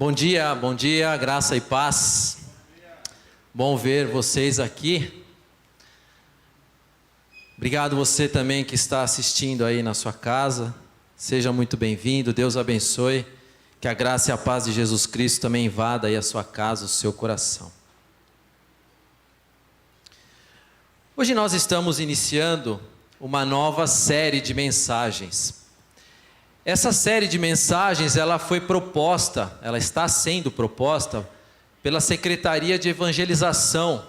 Bom dia, graça e paz. Bom ver vocês aqui. Obrigado você também que está assistindo aí na sua casa. Seja muito bem-vindo, Deus abençoe. Que a graça e a paz de Jesus Cristo também invada aí a sua casa, o seu coração. Hoje nós estamos iniciando uma nova série de mensagens. Essa série de mensagens, ela está sendo proposta pela Secretaria de Evangelização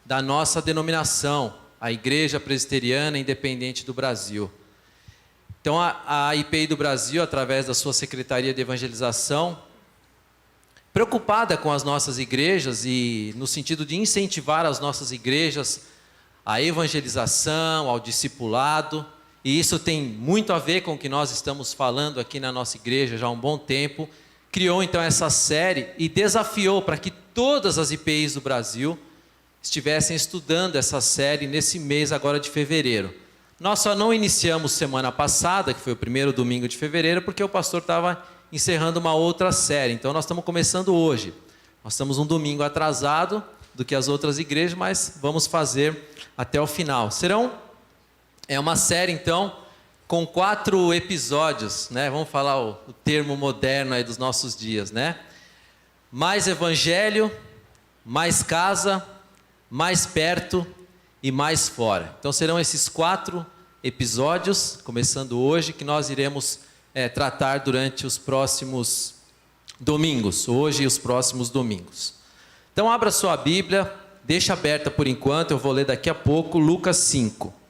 da nossa denominação, a Igreja Presbiteriana Independente do Brasil. Então a IPI do Brasil, através da sua Secretaria de Evangelização, preocupada com as nossas igrejas e no sentido de incentivar as nossas igrejas à evangelização, ao discipulado, e isso tem muito a ver com o que nós estamos falando aqui na nossa igreja já há um bom tempo. Criou então essa série e desafiou para que todas as IPIs do Brasil estivessem estudando essa série nesse mês agora de fevereiro. Nós só não iniciamos semana passada, que foi o primeiro domingo de fevereiro, porque o pastor estava encerrando uma outra série. Então nós estamos começando hoje. Nós estamos um domingo atrasado do que as outras igrejas, mas vamos fazer até o final. É uma série, então, com 4 episódios, né? Vamos falar o termo moderno aí dos nossos dias, né? Mais evangelho, mais casa, mais perto e mais fora. Então serão esses 4 episódios, começando hoje, que nós iremos tratar durante os próximos domingos, hoje e os próximos domingos. Então abra sua Bíblia, deixa aberta por enquanto, eu vou ler daqui a pouco, Lucas 5.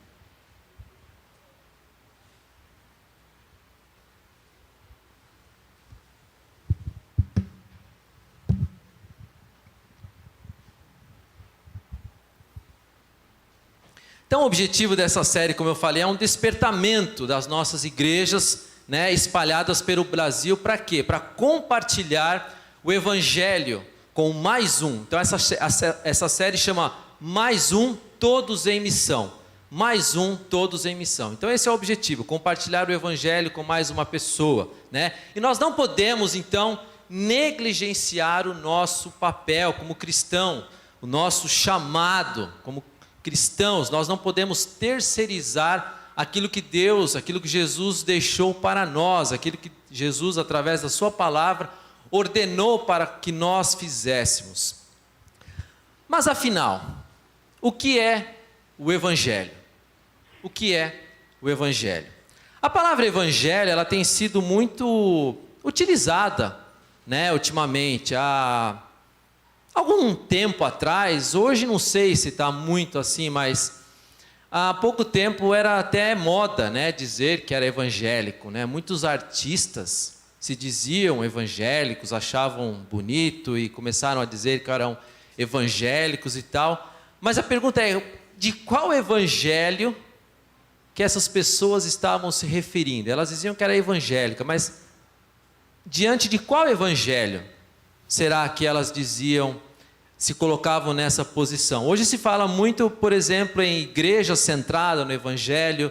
Então o objetivo dessa série, como eu falei, é um despertamento das nossas igrejas, né, espalhadas pelo Brasil. Para quê? Para compartilhar o Evangelho com mais um. Então essa série chama Mais Um, Todos em Missão. Mais um, Todos em Missão. Então esse é o objetivo, compartilhar o Evangelho com mais uma pessoa, né? E nós não podemos então negligenciar o nosso papel como cristão, o nosso chamado como cristãos. Nós não podemos terceirizar aquilo que Jesus deixou para nós, aquilo que Jesus, através da sua palavra, ordenou para que nós fizéssemos. Mas afinal, o que é o Evangelho? O que é o Evangelho? A palavra Evangelho, ela tem sido muito utilizada, né, ultimamente. Algum tempo atrás, hoje não sei se está muito assim, mas há pouco tempo era até moda, né, dizer que era evangélico, né? Muitos artistas se diziam evangélicos, achavam bonito e começaram a dizer que eram evangélicos e tal. Mas a pergunta é, de qual evangelho que essas pessoas estavam se referindo? Elas diziam que era evangélica, mas diante de qual evangelho será que elas se colocavam nessa posição? Hoje se fala muito, por exemplo, em igreja centrada no Evangelho,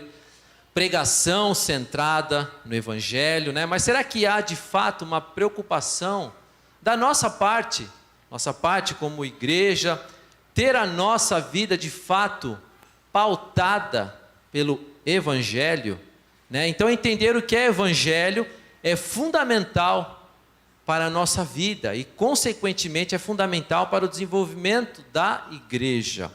pregação centrada no Evangelho, né? Mas será que há de fato uma preocupação da nossa parte como igreja, ter a nossa vida de fato pautada pelo Evangelho, né? Então entender o que é Evangelho é fundamental para a nossa vida e, consequentemente, é fundamental para o desenvolvimento da igreja.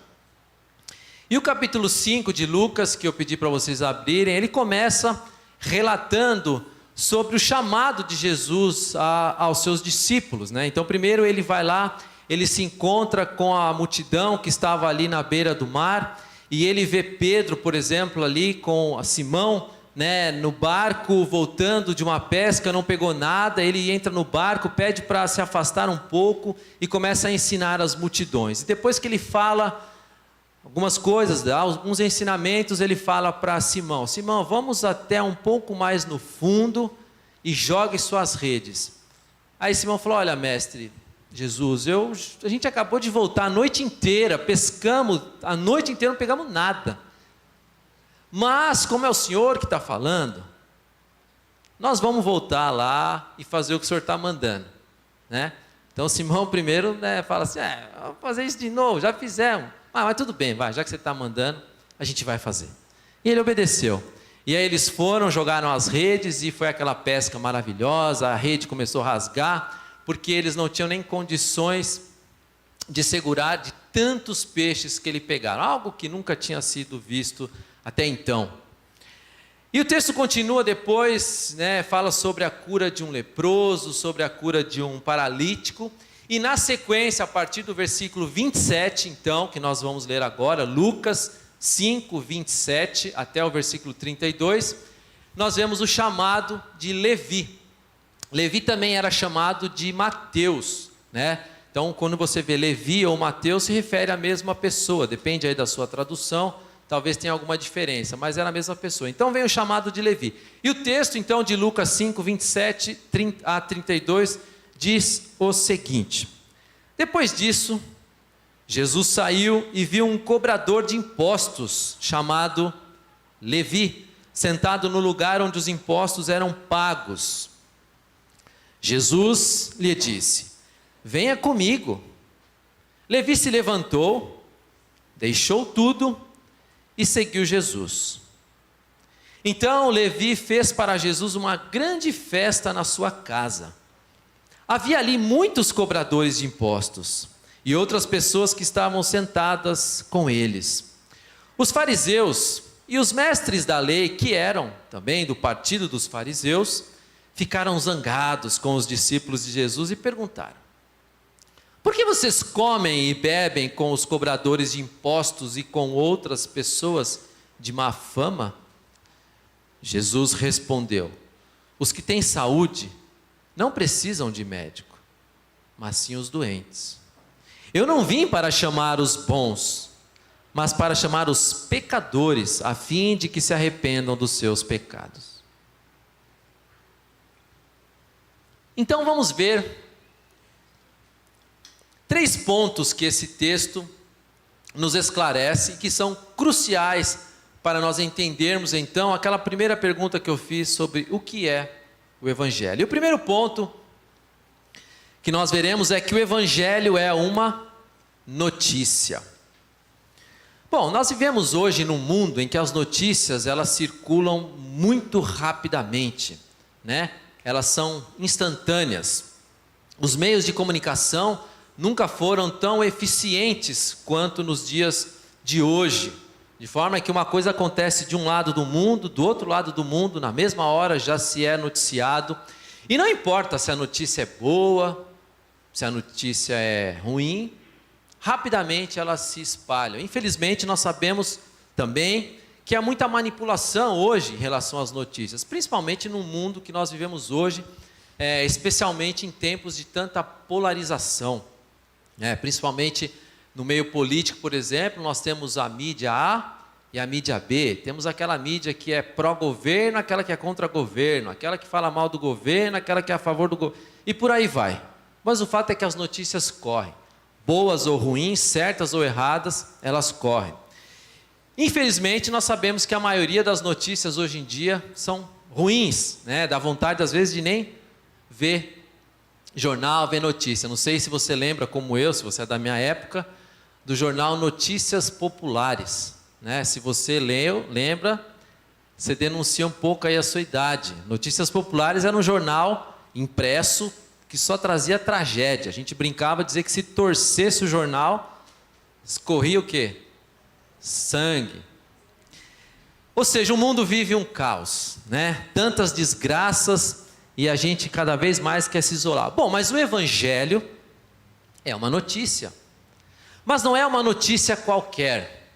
E o capítulo 5 de Lucas, que eu pedi para vocês abrirem, ele começa relatando sobre o chamado de Jesus aos seus discípulos, né? Então, primeiro ele vai lá, ele se encontra com a multidão que estava ali na beira do mar, e ele vê Pedro, por exemplo, ali com Simão, né, no barco, voltando de uma pesca, não pegou nada. Ele entra no barco, pede para se afastar um pouco e começa a ensinar as multidões. E depois que ele fala algumas coisas, alguns ensinamentos, ele fala para Simão: Simão, vamos até um pouco mais no fundo e jogue suas redes. Aí Simão falou: olha, mestre Jesus, a gente acabou de voltar a noite inteira, pescamos a noite inteira, não pegamos nada. Mas, como é o Senhor que está falando, nós vamos voltar lá e fazer o que o Senhor está mandando. né? Então Simão primeiro, né, fala assim, vamos fazer isso de novo, já fizemos. Mas tudo bem, vai, já que você está mandando, a gente vai fazer. E ele obedeceu. E aí eles foram, jogaram as redes e foi aquela pesca maravilhosa, a rede começou a rasgar, porque eles não tinham nem condições de segurar de tantos peixes que ele pegaram, algo que nunca tinha sido visto até então. E o texto continua depois, né, fala sobre a cura de um leproso, sobre a cura de um paralítico, e na sequência, a partir do versículo 27, então, que nós vamos ler agora, Lucas 5, 27 até o versículo 32, nós vemos o chamado de Levi. Levi também era chamado de Mateus, né? Então, quando você vê Levi ou Mateus, se refere à mesma pessoa, depende aí da sua tradução, talvez tenha alguma diferença, mas era a mesma pessoa. Então vem o chamado de Levi. E o texto então de Lucas 5, 27 a 32 diz o seguinte: depois disso, Jesus saiu e viu um cobrador de impostos, chamado Levi, sentado no lugar onde os impostos eram pagos. Jesus lhe disse: venha comigo. Levi se levantou, deixou tudo e seguiu Jesus. Então Levi fez para Jesus uma grande festa na sua casa. Havia ali muitos cobradores de impostos e outras pessoas que estavam sentadas com eles. Os fariseus e os mestres da lei, que eram também do partido dos fariseus, ficaram zangados com os discípulos de Jesus e perguntaram: por que vocês comem e bebem com os cobradores de impostos e com outras pessoas de má fama? Jesus respondeu: os que têm saúde não precisam de médico, mas sim os doentes. Eu não vim para chamar os bons, mas para chamar os pecadores, a fim de que se arrependam dos seus pecados. Então vamos ver 3 pontos que esse texto nos esclarece e que são cruciais para nós entendermos então aquela primeira pergunta que eu fiz sobre o que é o Evangelho. E o primeiro ponto que nós veremos é que o Evangelho é uma notícia. Bom, nós vivemos hoje num mundo em que as notícias elas circulam muito rapidamente, né? Elas são instantâneas. Os meios de comunicação nunca foram tão eficientes quanto nos dias de hoje, de forma que uma coisa acontece de um lado do mundo, do outro lado do mundo, na mesma hora já se é noticiado, e não importa se a notícia é boa, se a notícia é ruim, rapidamente elas se espalham. Infelizmente nós sabemos também que há muita manipulação hoje em relação às notícias, principalmente no mundo que nós vivemos hoje, especialmente em tempos de tanta polarização. Principalmente no meio político, por exemplo, nós temos a mídia A e a mídia B. Temos aquela mídia que é pró-governo, aquela que é contra-governo, aquela que fala mal do governo, aquela que é a favor do governo, e por aí vai. Mas o fato é que as notícias correm, boas ou ruins, certas ou erradas, elas correm. Infelizmente, nós sabemos que a maioria das notícias hoje em dia são ruins, né? Dá vontade às vezes de nem ver jornal, ver notícia. Não sei se você lembra, como eu, se você é da minha época, do jornal Notícias Populares, né? Se você lembra, você denuncia um pouco aí a sua idade. Notícias Populares era um jornal impresso que só trazia tragédia. A gente brincava de dizer que se torcesse o jornal, escorria o quê? Sangue. Ou seja, o mundo vive um caos, né? Tantas desgraças e a gente cada vez mais quer se isolar. Bom, mas o Evangelho é uma notícia, mas não é uma notícia qualquer.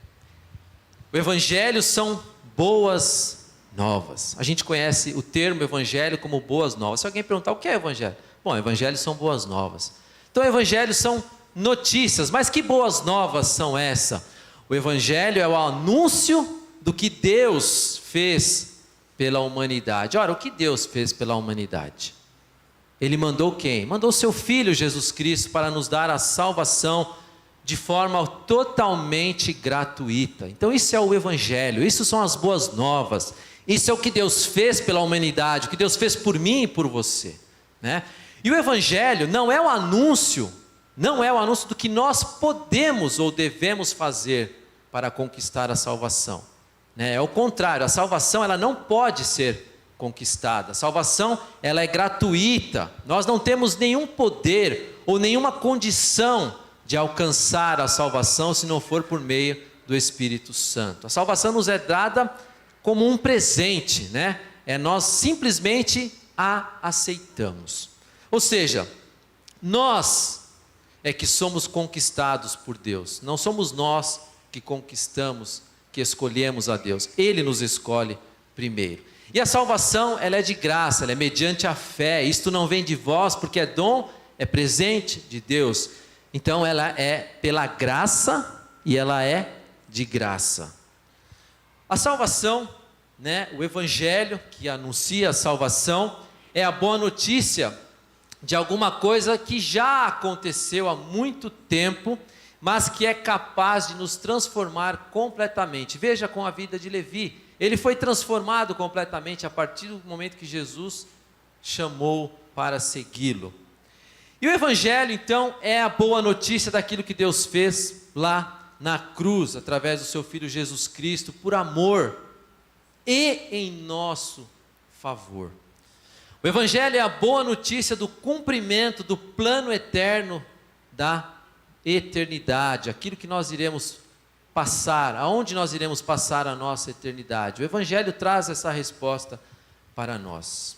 O Evangelho são boas novas. A gente conhece o termo Evangelho como boas novas. Se alguém perguntar o que é Evangelho? Bom, Evangelho são boas novas. Então, Evangelho são notícias, mas que boas novas são essas? O Evangelho é o anúncio do que Deus fez pela humanidade. Ora, o que Deus fez pela humanidade? Ele mandou quem? Mandou seu Filho Jesus Cristo para nos dar a salvação de forma totalmente gratuita. Então isso é o Evangelho, isso são as boas novas, isso é o que Deus fez pela humanidade, o que Deus fez por mim e por você. né? E o Evangelho não é o anúncio do que nós podemos ou devemos fazer para conquistar a salvação, né? É o contrário, a salvação ela não pode ser conquistada. A salvação ela é gratuita. Nós não temos nenhum poder ou nenhuma condição de alcançar a salvação se não for por meio do Espírito Santo. A salvação nos é dada como um presente, né? Nós simplesmente a aceitamos. Ou seja, nós é que somos conquistados por Deus. Não somos nós que conquistamos, que escolhemos a Deus. Ele nos escolhe primeiro. E a salvação, ela é de graça, ela é mediante a fé. Isto não vem de vós, porque é dom, é presente de Deus. Então ela é pela graça e ela é de graça. A salvação, né, o Evangelho que anuncia a salvação, é a boa notícia de alguma coisa que já aconteceu há muito tempo, mas que é capaz de nos transformar completamente. Veja com a vida de Levi, ele foi transformado completamente a partir do momento que Jesus chamou para segui-lo. E o Evangelho, então, é a boa notícia daquilo que Deus fez lá na cruz, através do seu Filho Jesus Cristo, por amor e em nosso favor. O Evangelho é a boa notícia do cumprimento do plano eterno da eternidade, aquilo que nós iremos passar, aonde nós iremos passar a nossa eternidade. O Evangelho traz essa resposta para nós.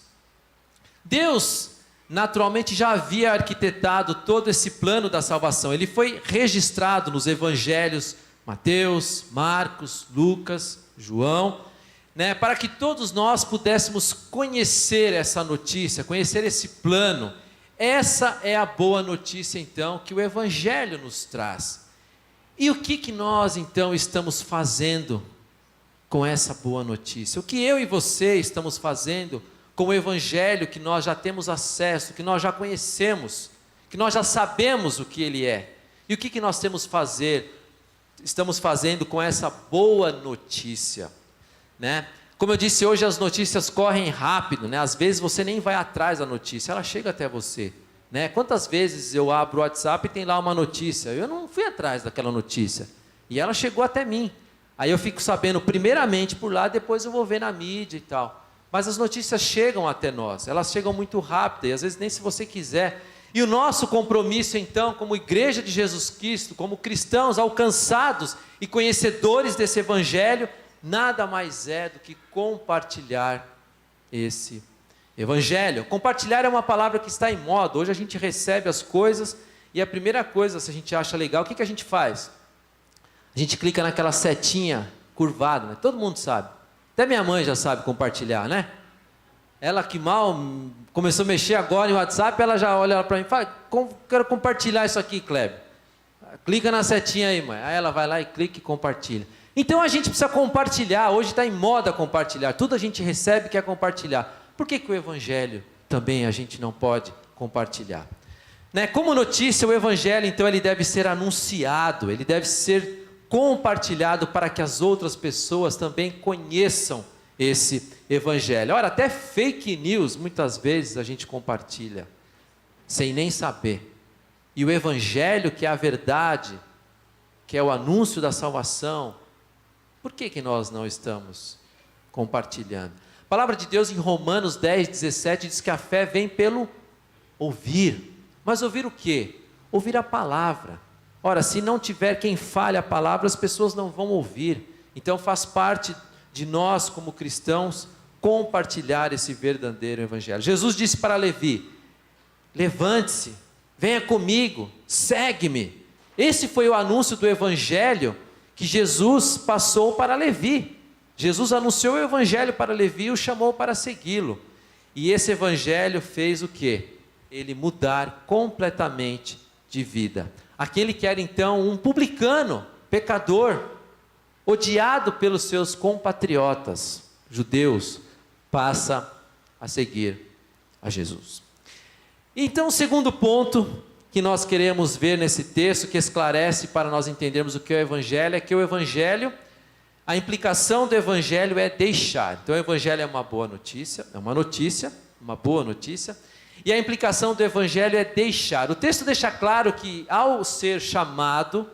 Deus, naturalmente, já havia arquitetado todo esse plano da salvação. Ele foi registrado nos Evangelhos Mateus, Marcos, Lucas, João, né, para que todos nós pudéssemos conhecer essa notícia, conhecer esse plano. Essa é a boa notícia, então, que o Evangelho nos traz. E o que nós, então, estamos fazendo com essa boa notícia? O que eu e você estamos fazendo com o Evangelho que nós já temos acesso, que nós já conhecemos, que nós já sabemos o que ele é? E o que nós estamos fazendo com essa boa notícia? Né? Como eu disse, hoje as notícias correm rápido, né? Às vezes você nem vai atrás da notícia, ela chega até você, né? Quantas vezes eu abro o WhatsApp e tem lá uma notícia, eu não fui atrás daquela notícia, e ela chegou até mim, aí eu fico sabendo primeiramente por lá, depois eu vou ver na mídia e tal, mas as notícias chegam até nós, elas chegam muito rápido, e às vezes nem se você quiser. E o nosso compromisso então, como igreja de Jesus Cristo, como cristãos alcançados e conhecedores desse Evangelho, nada mais é do que compartilhar esse Evangelho. Compartilhar é uma palavra que está em moda. Hoje a gente recebe as coisas e a primeira coisa, se a gente acha legal, o que a gente faz? A gente clica naquela setinha curvada, né? Todo mundo sabe. Até minha mãe já sabe compartilhar, né? Ela que mal começou a mexer agora em WhatsApp, ela já olha para mim e fala: quero compartilhar isso aqui, Kleber. Clica na setinha aí, mãe. Aí ela vai lá e clica e compartilha. Então a gente precisa compartilhar. Hoje está em moda compartilhar. Tudo a gente recebe e quer compartilhar. Por que o Evangelho também a gente não pode compartilhar? Né? Como notícia, o Evangelho, então, ele deve ser anunciado, ele deve ser compartilhado para que as outras pessoas também conheçam esse Evangelho. Ora, até fake news, muitas vezes a gente compartilha, sem nem saber. E o Evangelho, que é a verdade, que é o anúncio da salvação, por que nós não estamos compartilhando? A palavra de Deus em Romanos 10, 17 diz que a fé vem pelo ouvir. Mas ouvir o quê? Ouvir a palavra. Ora, se não tiver quem fale a palavra, as pessoas não vão ouvir. Então faz parte de nós como cristãos compartilhar esse verdadeiro Evangelho. Jesus disse para Levi: levante-se, venha comigo, segue-me. Esse foi o anúncio do Evangelho que Jesus passou para Levi. Jesus anunciou o Evangelho para Levi e o chamou para segui-lo. E esse Evangelho fez o quê? Ele mudar completamente de vida. Aquele que era então um publicano, pecador, odiado pelos seus compatriotas judeus, passa a seguir a Jesus. Então, o segundo ponto que nós queremos ver nesse texto, que esclarece para nós entendermos o que é o Evangelho, é que o Evangelho, a implicação do Evangelho é deixar. Então o Evangelho é uma boa notícia, uma boa notícia, E a implicação do evangelho é deixar. O texto deixa claro que, ao ser chamado,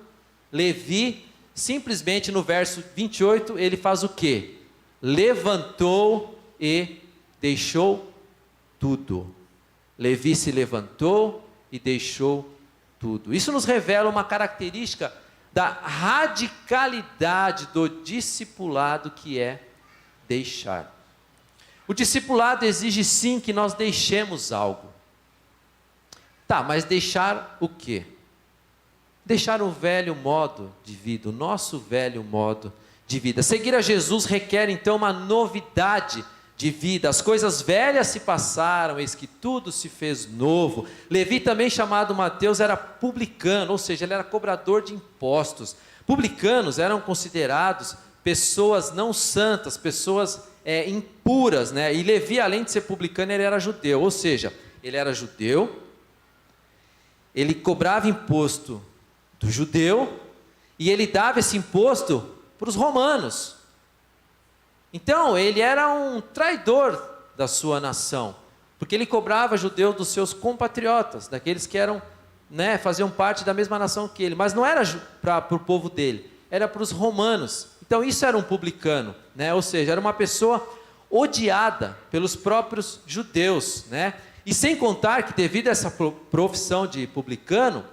Levi, simplesmente no verso 28, ele faz o quê? Levantou e deixou tudo. Levi se levantou e deixou tudo. Isso nos revela uma característica da radicalidade do discipulado, que é deixar. O discipulado exige sim que nós deixemos algo. Tá, mas deixar o quê? Deixar o velho modo de vida, o nosso velho modo de vida. Seguir a Jesus requer então uma novidade de vida. As coisas velhas se passaram, eis que tudo se fez novo. Levi, também chamado Mateus, era publicano, ou seja, ele era cobrador de impostos. Publicanos eram considerados pessoas não santas, pessoas impuras, né? E Levi, além de ser publicano, ele era judeu, ou seja, ele era judeu, ele cobrava imposto do judeu, e ele dava esse imposto para os romanos. Então, ele era um traidor da sua nação, porque ele cobrava judeu dos seus compatriotas, daqueles que eram, faziam parte da mesma nação que ele, mas não era para o povo dele, era para os romanos. Então isso era um publicano, ou seja, era uma pessoa odiada pelos próprios judeus, E sem contar que, devido a essa profissão de publicano,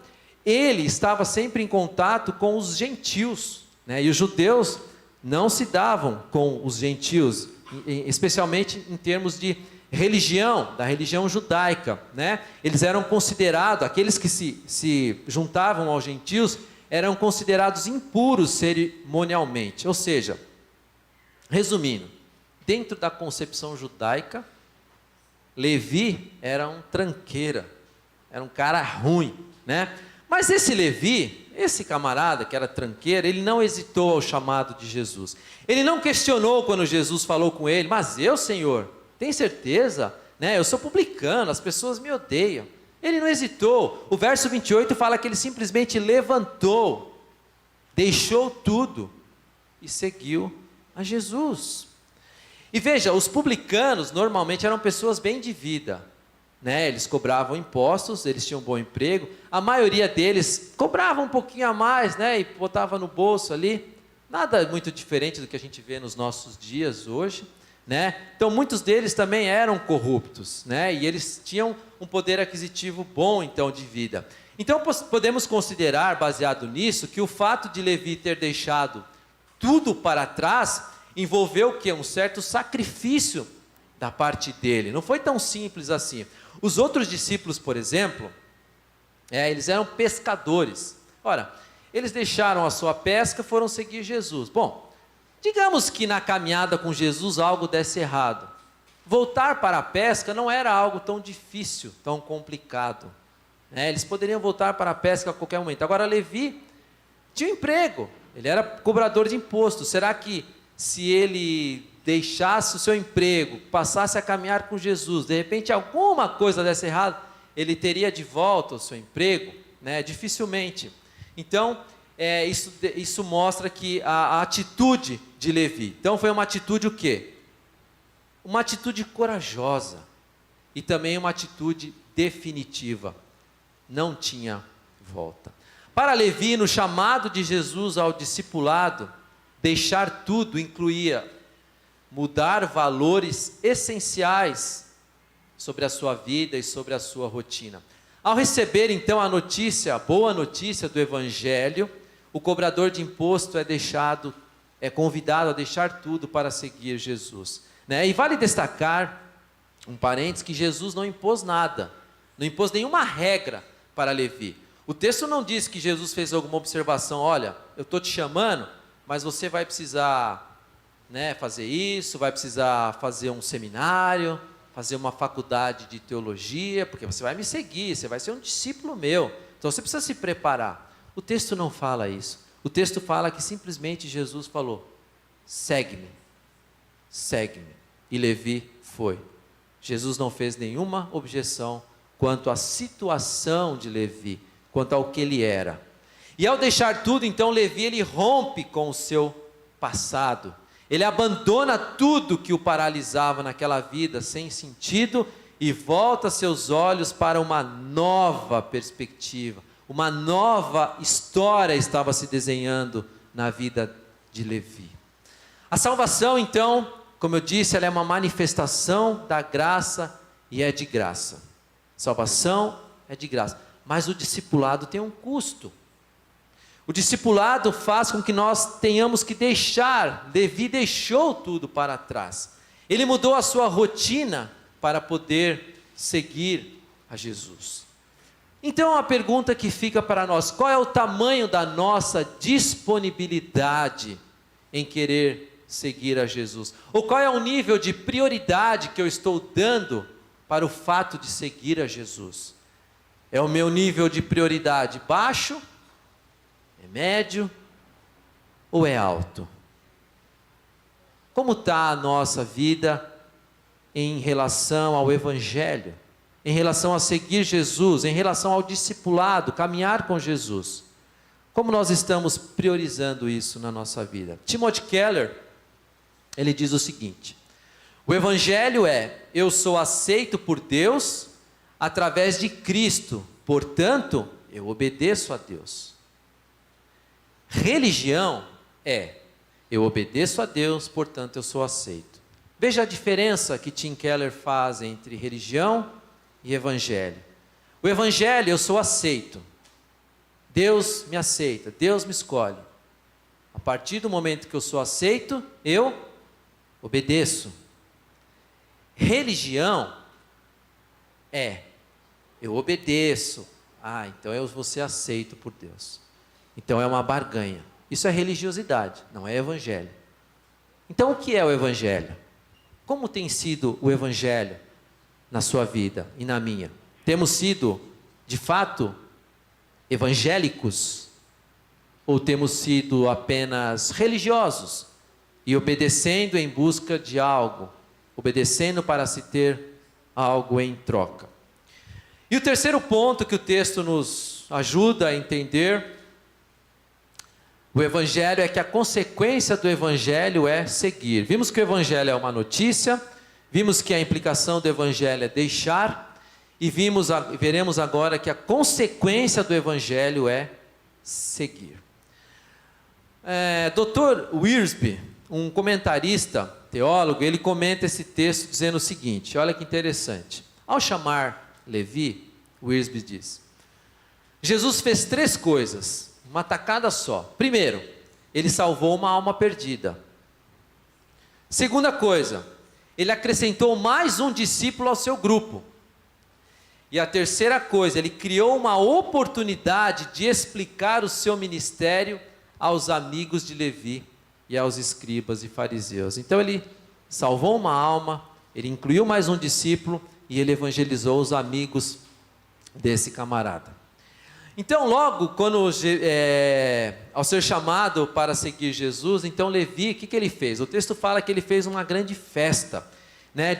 ele estava sempre em contato com os gentios, e os judeus não se davam com os gentios, especialmente em termos de religião, da religião judaica, Eles eram considerados, aqueles que se juntavam aos gentios, eram considerados impuros cerimonialmente. Ou seja, resumindo, dentro da concepção judaica, Levi era um tranqueira, era um cara ruim, Mas esse Levi, esse camarada que era tranqueiro, ele não hesitou ao chamado de Jesus. Ele não questionou quando Jesus falou com ele: mas eu, Senhor, tem certeza? Eu sou publicano, as pessoas me odeiam. Ele não hesitou. O verso 28 fala que ele simplesmente levantou, deixou tudo e seguiu a Jesus. E veja, os publicanos normalmente eram pessoas bem de vida, Eles cobravam impostos, eles tinham um bom emprego. A maioria deles cobrava um pouquinho a mais, E botava no bolso ali. Nada muito diferente do que a gente vê nos nossos dias hoje, Então muitos deles também eram corruptos, E eles tinham um poder aquisitivo bom, então, de vida. Então podemos considerar, baseado nisso, que o fato de Levi ter deixado tudo para trás envolveu o quê? Um certo sacrifício da parte dele. Não foi tão simples assim. Os outros discípulos, por exemplo, eles eram pescadores. Ora, eles deixaram a sua pesca, foram seguir Jesus. Bom, digamos que na caminhada com Jesus algo desse errado. Voltar para a pesca não era algo tão difícil, tão complicado. Eles poderiam voltar para a pesca a qualquer momento. Agora, Levi tinha um emprego, ele era cobrador de imposto. Será que se ele deixasse o seu emprego, passasse a caminhar com Jesus, de repente alguma coisa desse errado, ele teria de volta o seu emprego? Dificilmente. Então, isso mostra que a atitude de Levi, então foi uma atitude o quê? Uma atitude corajosa e também uma atitude definitiva. Não tinha volta. Para Levi, no chamado de Jesus ao discipulado, deixar tudo incluía mudar valores essenciais sobre a sua vida e sobre a sua rotina. Ao receber então a boa notícia do Evangelho, o cobrador de imposto é convidado a deixar tudo para seguir Jesus. E vale destacar, um parênteses, que Jesus não impôs nada, não impôs nenhuma regra para Levi. O texto não diz que Jesus fez alguma observação: olha, eu estou te chamando, mas você vai precisar fazer isso, vai precisar fazer um seminário, fazer uma faculdade de teologia, porque você vai me seguir, você vai ser um discípulo meu, então você precisa se preparar. O texto não fala isso. O texto fala que simplesmente Jesus falou: segue-me, segue-me. E Levi foi. Jesus não fez nenhuma objeção quanto à situação de Levi, quanto ao que ele era. E ao deixar tudo, então, Levi, ele rompe com o seu passado. Ele abandona tudo que o paralisava naquela vida sem sentido e volta seus olhos para uma nova perspectiva. Uma nova história estava se desenhando na vida de Levi. A salvação, então, como eu disse, ela é uma manifestação da graça e é de graça. Salvação é de graça, mas o discipulado tem um custo. O discipulado faz com que nós tenhamos que deixar. Levi deixou tudo para trás. Ele mudou a sua rotina para poder seguir a Jesus. Então a pergunta que fica para nós: qual é o tamanho da nossa disponibilidade em querer seguir a Jesus? Ou qual é o nível de prioridade que eu estou dando para o fato de seguir a Jesus? É o meu nível de prioridade baixo? É médio? Ou é alto? Como está a nossa vida em relação ao Evangelho? Em relação a seguir Jesus, em relação ao discipulado, caminhar com Jesus? Como nós estamos priorizando isso na nossa vida? Timothy Keller, ele diz o seguinte: o Evangelho é: eu sou aceito por Deus através de Cristo, portanto, eu obedeço a Deus. Religião é: eu obedeço a Deus, portanto, eu sou aceito. Veja a diferença que Tim Keller faz entre religião e evangelho. O evangelho, eu sou aceito. Deus me aceita, Deus me escolhe. A partir do momento que eu sou aceito, eu obedeço. Religião é: eu obedeço. Então eu vou ser aceito por Deus. Então é uma barganha. Isso é religiosidade, não é evangelho. Então o que é o evangelho? Como tem sido o evangelho na sua vida e na minha? Temos sido, de fato, evangélicos? Ou temos sido apenas religiosos e obedecendo em busca de algo, obedecendo para se ter algo em troca? E o terceiro ponto que o texto nos ajuda a entender o Evangelho é que a consequência do Evangelho é seguir. Vimos que o Evangelho é uma notícia, vimos que a implicação do Evangelho é deixar, e veremos agora que a consequência do Evangelho é seguir. Dr. Wiersbe, um comentarista, teólogo, ele comenta esse texto dizendo o seguinte: olha que interessante. Ao chamar Levi, Wiersbe diz: Jesus fez 3 coisas, uma tacada só. Primeiro, ele salvou uma alma perdida. Segunda coisa, ele acrescentou mais um discípulo ao seu grupo. E a terceira coisa, ele criou uma oportunidade de explicar o seu ministério aos amigos de Levi e aos escribas e fariseus. Então ele salvou uma alma, ele incluiu mais um discípulo e ele evangelizou os amigos desse camarada. Então logo, ao ser chamado para seguir Jesus, então Levi, o que ele fez? O texto fala que ele fez uma grande festa, né,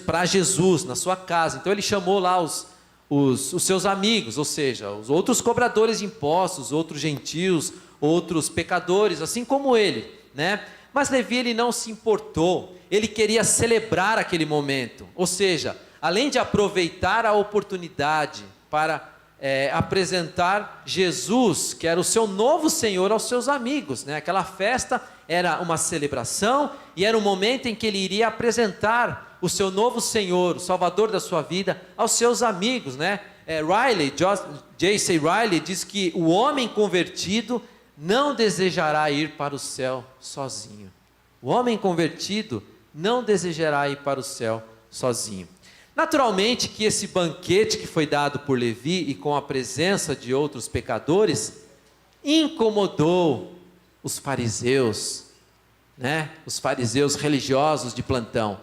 para Jesus, na sua casa. Então ele chamou lá os seus amigos, ou seja, os outros cobradores de impostos, outros gentios, outros pecadores, assim como ele, né? Mas Levi, ele não se importou, ele queria celebrar aquele momento, ou seja, além de aproveitar a oportunidade para apresentar Jesus, que era o seu novo Senhor, aos seus amigos, né? Aquela festa era uma celebração e era um momento em que ele iria apresentar o seu novo Senhor, o Salvador da sua vida, aos seus amigos, né? J.C. Riley diz que o homem convertido não desejará ir para o céu sozinho. O homem convertido não desejará ir para o céu sozinho. Naturalmente que esse banquete que foi dado por Levi e com a presença de outros pecadores, incomodou os fariseus, né? Os fariseus religiosos de plantão.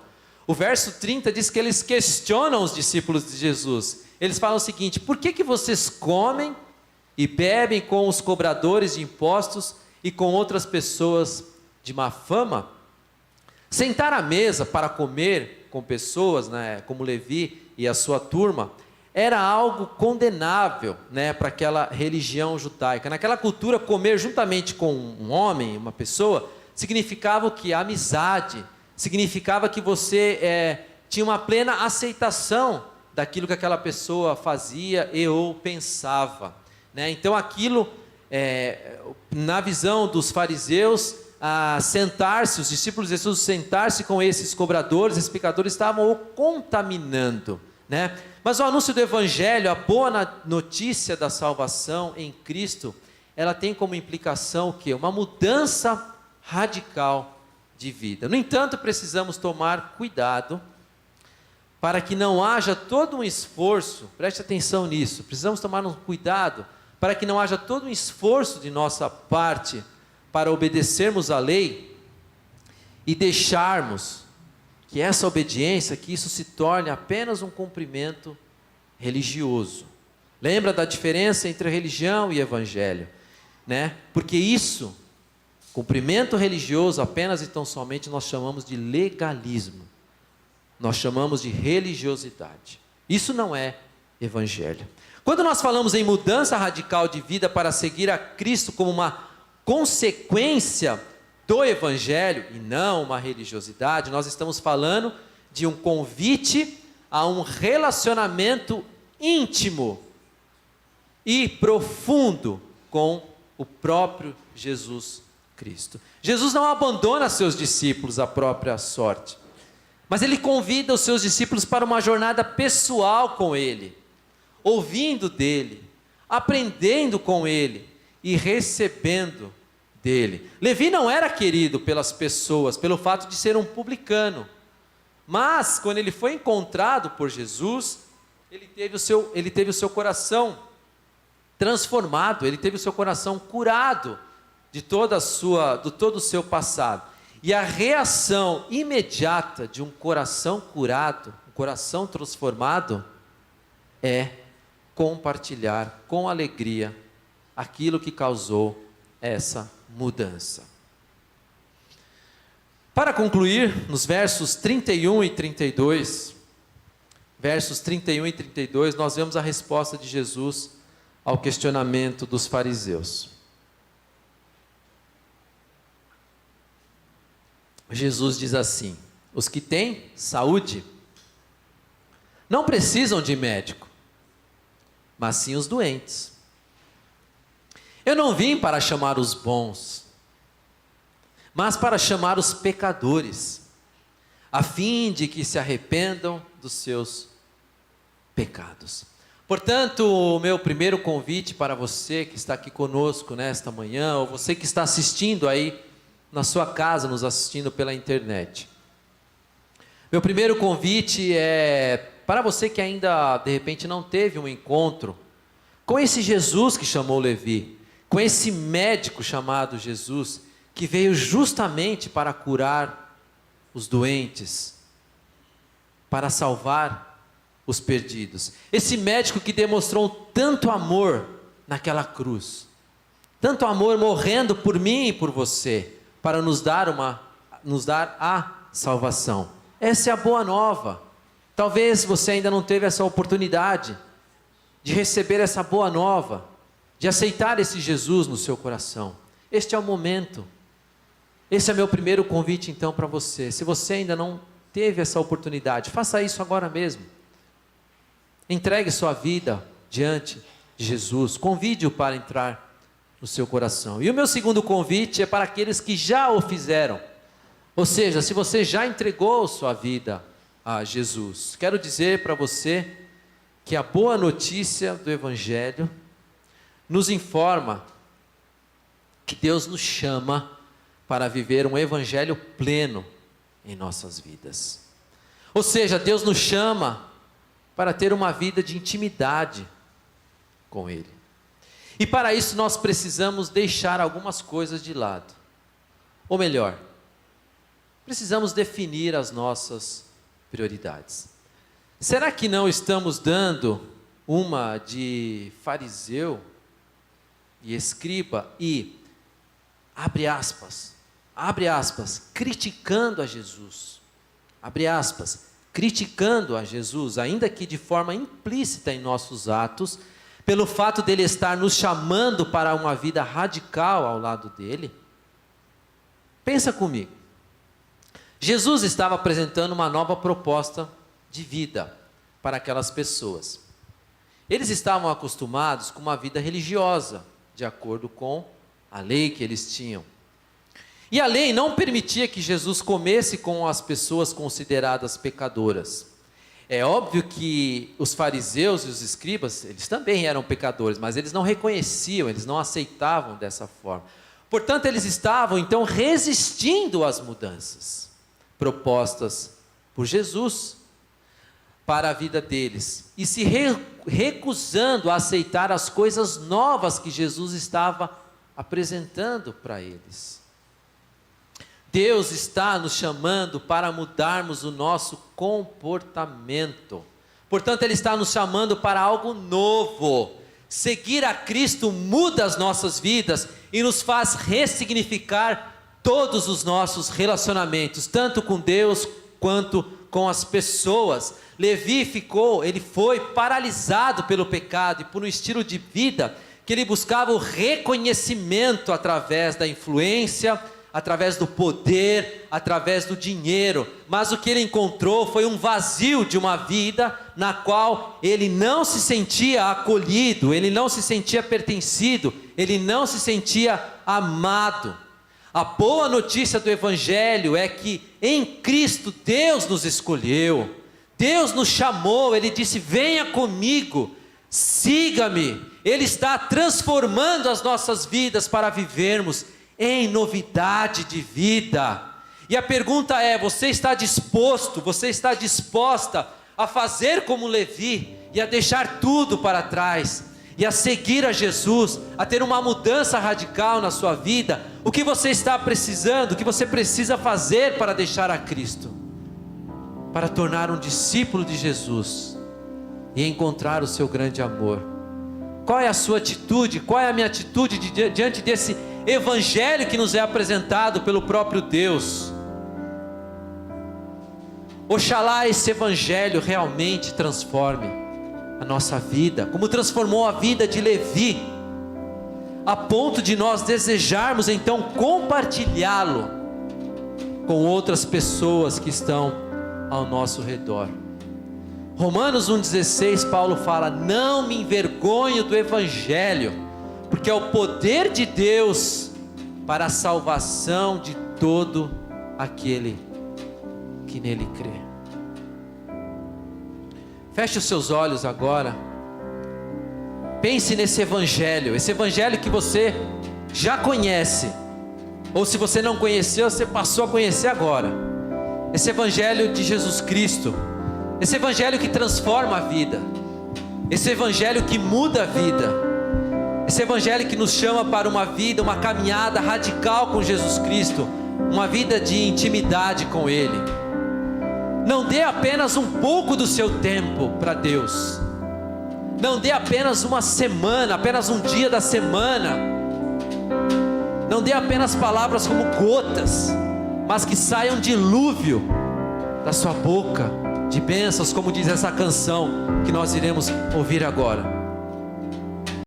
O verso 30 diz que eles questionam os discípulos de Jesus. Eles falam o seguinte: por que vocês comem e bebem com os cobradores de impostos e com outras pessoas de má fama? Sentar à mesa para comer com pessoas, né, como Levi e a sua turma, era algo condenável, né, para aquela religião judaica. Naquela cultura, comer juntamente com um homem, uma pessoa, significava o que? Amizade. Significava que você tinha uma plena aceitação daquilo que aquela pessoa fazia e ou pensava, né? Então aquilo, na visão dos fariseus, sentar-se, os discípulos de Jesus sentar-se com esses cobradores, esses pecadores, estavam o contaminando, né? Mas o anúncio do Evangelho, a boa notícia da salvação em Cristo, ela tem como implicação o quê? Uma mudança radical de vida. No entanto, precisamos tomar cuidado para que não haja todo um esforço, preste atenção nisso, precisamos tomar um cuidado para que não haja todo um esforço de nossa parte para obedecermos à lei e deixarmos que essa obediência, que isso se torne apenas um cumprimento religioso. Lembra da diferença entre religião e evangelho, né? Porque isso, cumprimento religioso, apenas e tão somente nós chamamos de legalismo. Nós chamamos de religiosidade. Isso não é evangelho. Quando nós falamos em mudança radical de vida para seguir a Cristo como uma consequência do evangelho e não uma religiosidade, nós estamos falando de um convite a um relacionamento íntimo e profundo com o próprio Jesus Cristo. Jesus não abandona seus discípulos à própria sorte, mas ele convida os seus discípulos para uma jornada pessoal com ele, ouvindo dele, aprendendo com ele e recebendo dele. Levi não era querido pelas pessoas pelo fato de ser um publicano, mas quando ele foi encontrado por Jesus, ele teve o seu coração transformado, ele teve o seu coração curado de todo o seu passado. E a reação imediata de um coração curado, um coração transformado, é compartilhar com alegria aquilo que causou essa mudança. Para concluir, nos versos 31 e 32, nós vemos a resposta de Jesus ao questionamento dos fariseus. Jesus diz assim: os que têm saúde não precisam de médico, mas sim os doentes. Eu não vim para chamar os bons, mas para chamar os pecadores, a fim de que se arrependam dos seus pecados. Portanto, o meu primeiro convite para você que está aqui conosco nesta manhã, ou você que está assistindo aí na sua casa, nos assistindo pela internet. Meu primeiro convite é para você que ainda, de repente, não teve um encontro com esse Jesus que chamou Levi, com esse médico chamado Jesus, que veio justamente para curar os doentes, para salvar os perdidos. Esse médico que demonstrou tanto amor naquela cruz, tanto amor morrendo por mim e por você, para nos dar a salvação. Essa é a boa nova. Talvez você ainda não teve essa oportunidade de receber essa boa nova, de aceitar esse Jesus no seu coração. Este é o momento. Esse é meu primeiro convite então para você. Se você ainda não teve essa oportunidade, faça isso agora mesmo. Entregue sua vida diante de Jesus. Convide-o para entrar no seu coração. E o meu segundo convite é para aqueles que já o fizeram. Ou seja, se você já entregou sua vida a Jesus, quero dizer para você que a boa notícia do Evangelho nos informa que Deus nos chama para viver um Evangelho pleno em nossas vidas. Ou seja, Deus nos chama para ter uma vida de intimidade com Ele. E para isso nós precisamos deixar algumas coisas de lado. Ou melhor, precisamos definir as nossas prioridades. Será que não estamos dando uma de fariseu e escriba e, abre aspas, criticando a Jesus, abre aspas, criticando a Jesus, ainda que de forma implícita em nossos atos, pelo fato dele estar nos chamando para uma vida radical ao lado dele? Pensa comigo. Jesus estava apresentando uma nova proposta de vida para aquelas pessoas. Eles estavam acostumados com uma vida religiosa, de acordo com a lei que eles tinham. E a lei não permitia que Jesus comesse com as pessoas consideradas pecadoras. É óbvio que os fariseus e os escribas, eles também eram pecadores, mas eles não reconheciam, eles não aceitavam dessa forma. Portanto, eles estavam então resistindo às mudanças propostas por Jesus para a vida deles e se recusando a aceitar as coisas novas que Jesus estava apresentando para eles. Deus está nos chamando para mudarmos o nosso comportamento. Portanto, Ele está nos chamando para algo novo. Seguir a Cristo muda as nossas vidas e nos faz ressignificar todos os nossos relacionamentos, tanto com Deus quanto com as pessoas. Levi foi paralisado pelo pecado e por um estilo de vida que ele buscava o reconhecimento através da influência, através do poder, através do dinheiro, mas o que ele encontrou foi um vazio de uma vida na qual ele não se sentia acolhido, ele não se sentia pertencido, ele não se sentia amado. A boa notícia do Evangelho é que em Cristo Deus nos escolheu, Deus nos chamou, Ele disse: venha comigo, siga-me. Ele está transformando as nossas vidas para vivermos em novidade de vida. E a pergunta é: você está disposto, você está disposta a fazer como Levi e a deixar tudo para trás e a seguir a Jesus, a ter uma mudança radical na sua vida? O que você está precisando, o que você precisa fazer para deixar a Cristo, para tornar um discípulo de Jesus e encontrar o seu grande amor? Qual é a sua atitude? Qual é a minha atitude diante desse Evangelho que nos é apresentado pelo próprio Deus? Oxalá esse Evangelho realmente transforme a nossa vida, como transformou a vida de Levi, a ponto de nós desejarmos então compartilhá-lo com outras pessoas que estão ao nosso redor. Romanos 1,16, Paulo fala: não me envergonho do Evangelho, porque é o poder de Deus para a salvação de todo aquele que nele crê. Feche os seus olhos agora. Pense nesse Evangelho, esse Evangelho que você já conhece, ou se você não conheceu, você passou a conhecer agora. Esse Evangelho de Jesus Cristo, esse Evangelho que transforma a vida, esse Evangelho que muda a vida, esse Evangelho que nos chama para uma vida, uma caminhada radical com Jesus Cristo, uma vida de intimidade com Ele. Não dê apenas um pouco do seu tempo para Deus, não dê apenas uma semana, apenas um dia da semana, não dê apenas palavras como gotas, mas que saia um dilúvio da sua boca de bênçãos, como diz essa canção que nós iremos ouvir agora.